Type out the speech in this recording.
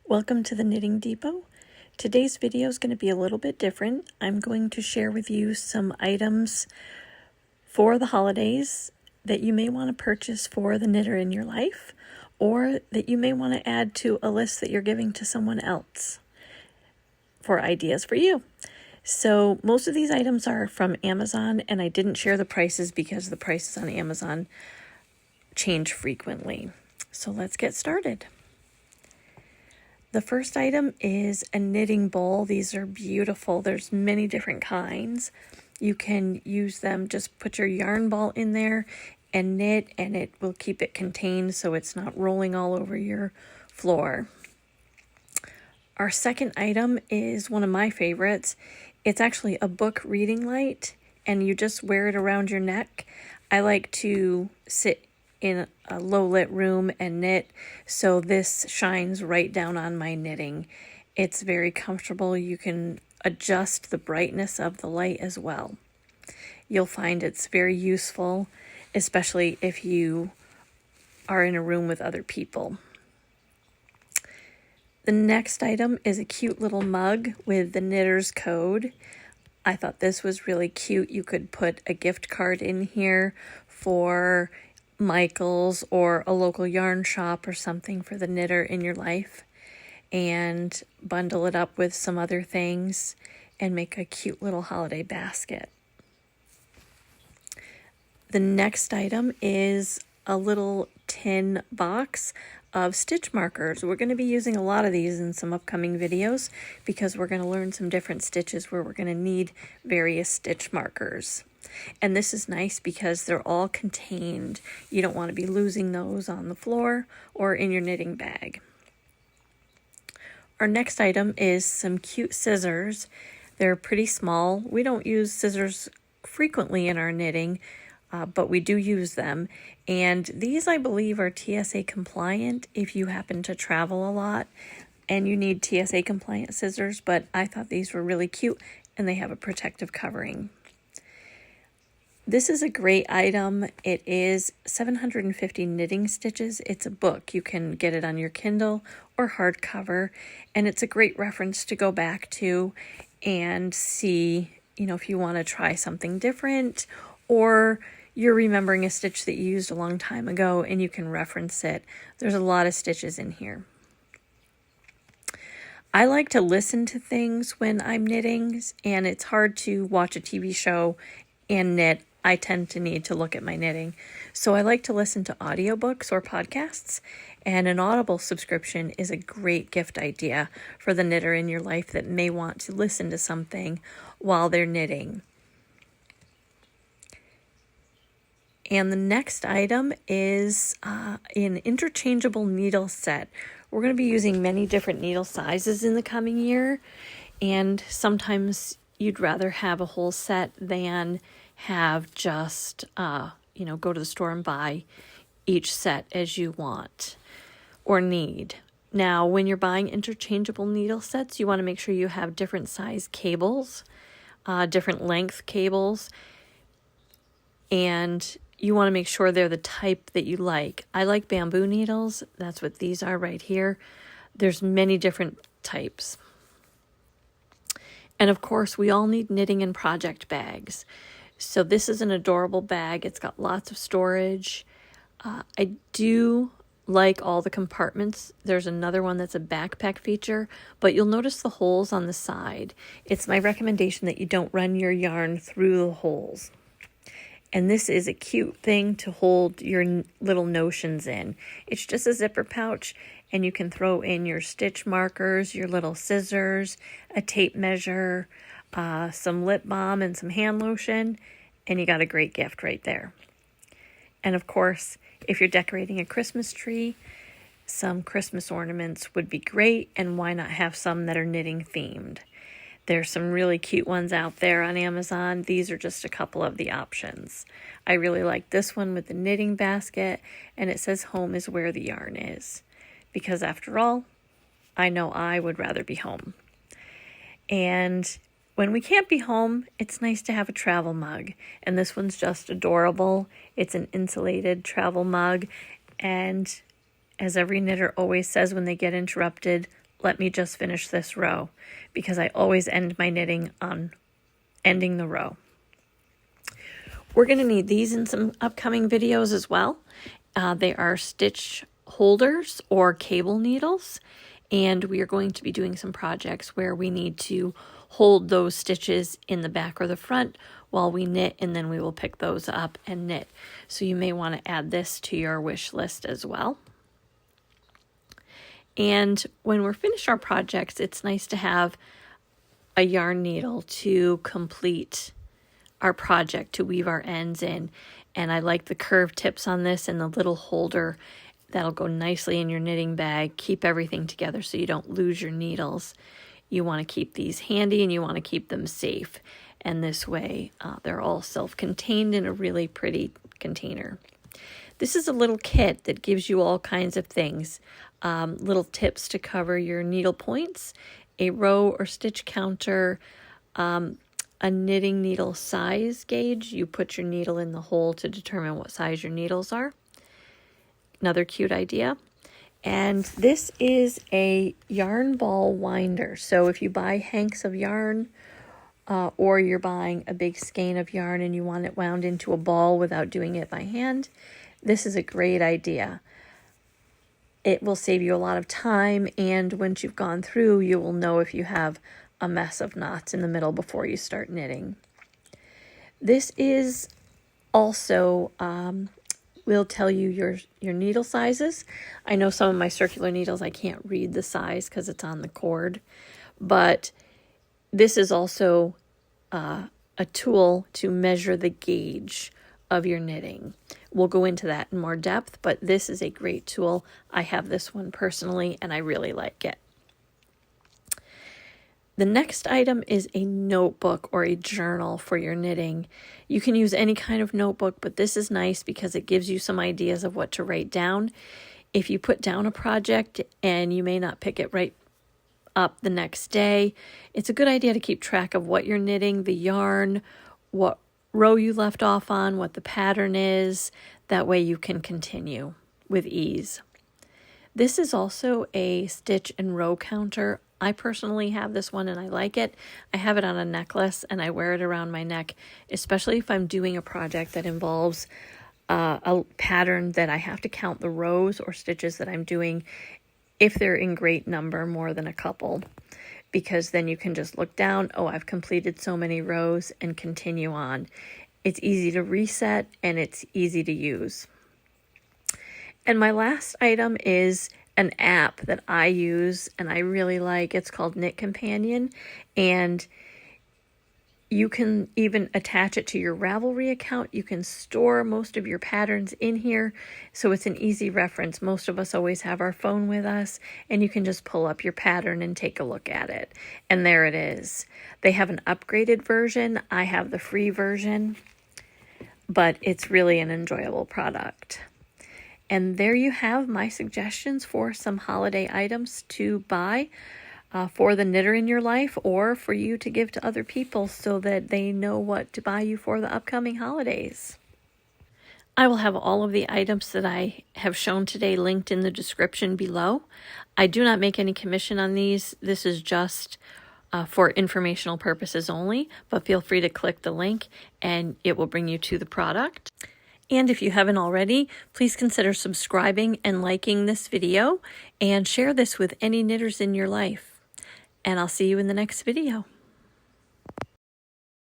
Welcome to the Knitting Depot. Today's video is going to be a little bit different. I'm going to share with you some items for the holidays that you may want to purchase for the knitter in your life, or that you may want to add to a list that you're giving to someone else for ideas for you. So most of these items are from Amazon, and I didn't share the prices because the prices on Amazon change frequently. So let's get started. The first item is a knitting bowl. These are beautiful. There's many different kinds. You can use them, just put your yarn ball in there and knit, and it will keep it contained so it's not rolling all over your floor. Our second item is one of my favorites. It's actually a book reading light, and you just wear it around your neck. I like to sit in a low lit room and knit, so this shines right down on my knitting. It's very comfortable. You can adjust the brightness of the light as well. You'll find it's very useful, especially if you are in a room with other people. The next item is a cute little mug with the knitter's code. I thought this was really cute. You could put a gift card in here for Michael's or a local yarn shop or something for the knitter in your life, and bundle it up with some other things and make a cute little holiday basket. The next item is a little tin box of stitch markers. We're going to be using a lot of these in some upcoming videos because we're going to learn some different stitches where we're going to need various stitch markers. And this is nice because they're all contained. You don't want to be losing those on the floor or in your knitting bag. Our next item is some cute scissors. They're pretty small. We don't use scissors frequently in our knitting, but we do use them. And these, I believe, are TSA compliant if you happen to travel a lot and you need TSA compliant scissors, but I thought these were really cute and they have a protective covering. This is a great item. It is 750 knitting stitches. It's a book. You can get it on your Kindle or hardcover, and it's a great reference to go back to and see, if you want to try something different, or you're remembering a stitch that you used a long time ago and you can reference it. There's a lot of stitches in here. I like to listen to things when I'm knitting, and it's hard to watch a TV show and knit. I tend to need to look at my knitting. So I like to listen to audiobooks or podcasts, and an Audible subscription is a great gift idea for the knitter in your life that may want to listen to something while they're knitting. And the next item is an interchangeable needle set. We're going to be using many different needle sizes in the coming year, and sometimes you'd rather have a whole set than have just, go to the store and buy each set as you want or need. Now, when you're buying interchangeable needle sets, you want to make sure you have different size cables, different length cables, and you want to make sure they're the type that you like. I like bamboo needles. That's what these are right here. There's many different types. And of course, we all need knitting and project bags. So this is an adorable bag. It's got lots of storage. I do like all the compartments. There's another one that's a backpack feature, but you'll notice the holes on the side. It's my recommendation that you don't run your yarn through the holes. And this is a cute thing to hold your little notions in. It's just a zipper pouch, and you can throw in your stitch markers, your little scissors, a tape measure, some lip balm, and some hand lotion, and you got a great gift right there. And of course, if you're decorating a Christmas tree, some Christmas ornaments would be great, and why not have some that are knitting themed? There's some really cute ones out there on Amazon. These are just a couple of the options. I really like this one with the knitting basket, and it says home is where the yarn is. Because after all, I know I would rather be home. And when we can't be home, it's nice to have a travel mug. And this one's just adorable. It's an insulated travel mug. And as every knitter always says when they get interrupted, let me just finish this row, because I always end my knitting on ending the row. We're going to need these in some upcoming videos as well. They are stitch holders or cable needles, and we are going to be doing some projects where we need to hold those stitches in the back or the front while we knit, and then we will pick those up and knit. So you may want to add this to your wish list as well. And when we're finished our projects, it's nice to have a yarn needle to complete our project, to weave our ends in. And I like the curved tips on this and the little holder that'll go nicely in your knitting bag. Keep everything together so you don't lose your needles. You want to keep these handy and you want to keep them safe. And this way they're all self-contained in a really pretty container. This is a little kit that gives you all kinds of things. Little tips to cover your needle points, a row or stitch counter, a knitting needle size gauge. You put your needle in the hole to determine what size your needles are. Another cute idea. And this is a yarn ball winder. So if you buy hanks of yarn, or you're buying a big skein of yarn and you want it wound into a ball without doing it by hand, this is a great idea. It will save you a lot of time, and once you've gone through, you will know if you have a mess of knots in the middle before you start knitting. This is also will tell you your needle sizes. I know some of my circular needles I can't read the size because it's on the cord, but this is also a tool to measure the gauge of your knitting. We'll go into that in more depth, but this is a great tool. I have this one personally, and I really like it. The next item is a notebook or a journal for your knitting. You can use any kind of notebook, but this is nice because it gives you some ideas of what to write down. If you put down a project and you may not pick it right up the next day, it's a good idea to keep track of what you're knitting, the yarn, what row you left off on, what the pattern is. That way you can continue with ease. This is also a stitch and row counter. I personally have this one and I like it. I have it on a necklace and I wear it around my neck, especially if I'm doing a project that involves a pattern that I have to count the rows or stitches that I'm doing if they're in great number, more than a couple, because then you can just look down, oh, I've completed so many rows, and continue on. It's easy to reset and it's easy to use. And my last item is an app that I use and I really like. It's called Knit Companion, and you can even attach it to your Ravelry account. You can store most of your patterns in here, so it's an easy reference. Most of us always have our phone with us, and you can just pull up your pattern and take a look at it. And there it is. They have an upgraded version. I have the free version, but it's really an enjoyable product. And there you have my suggestions for some holiday items to buy for the knitter in your life, or for you to give to other people so that they know what to buy you for the upcoming holidays. I will have all of the items that I have shown today linked in the description below. I do not make any commission on these. This is just for informational purposes only, but feel free to click the link and it will bring you to the product. And if you haven't already, please consider subscribing and liking this video, and share this with any knitters in your life. And I'll see you in the next video.